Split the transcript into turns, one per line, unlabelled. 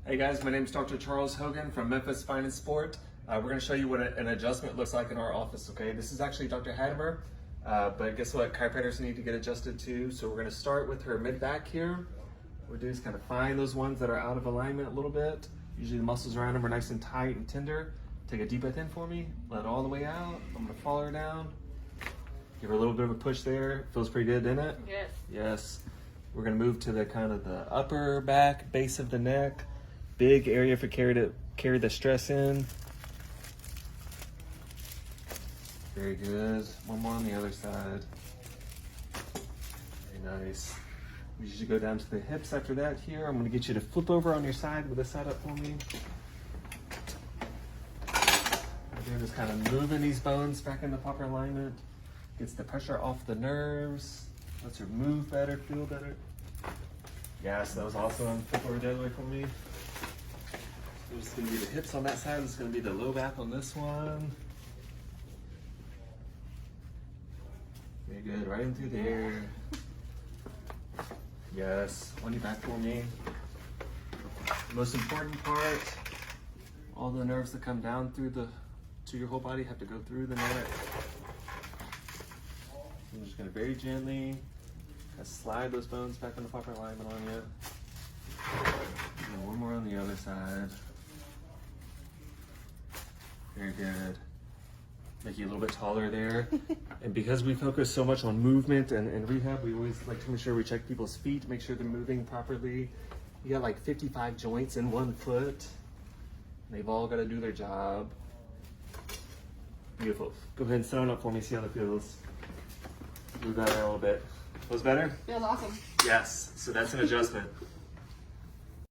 Hey guys, my name is Dr. Charles Hogan from Memphis Spine and Sport. We're going to show you what an adjustment looks like in our office, okay? This is actually Dr. Hadimer, but guess what? Chiropractors need to get adjusted too. So we're going to start with her mid-back here. What we do is kind of find those ones that are out of alignment a little bit. Usually the muscles around them are nice and tight and tender. Take a deep breath in for me. Let it all the way out. I'm going to follow her down. Give her a little bit of a push there. Feels pretty good, didn't it?
Yes.
Yes. We're going to move to the kind of the upper back, base of the neck. Big area for carry the stress in. Very good. One more on the other side. Very nice. We usually go down to the hips after that here. I'm going to get you to flip over on your side with this side up for me. Again, just kind of moving these bones back into proper alignment. Gets the pressure off the nerves. Lets her move better, feel better. Yes, that was awesome. Flip over the other way for me. This is going to be the hips on that side. This is going to be the low back on this one. Very good. Right in through there. Yes. On your back for me. The most important part, all the nerves that come down through to your whole body have to go through the neck. I'm just going to very gently slide those bones back into proper alignment on you. And one more on the other side. Very good. Make you a little bit taller there. And because we focus so much on movement and rehab, we always like to make sure we check people's feet, make sure they're moving properly. You got like 55 joints in one foot. They've all got to do their job. Beautiful. Go ahead and stand up for me, see how that feels. Move that around a little bit. Feels better?
Feels awesome.
Yes. So that's an adjustment.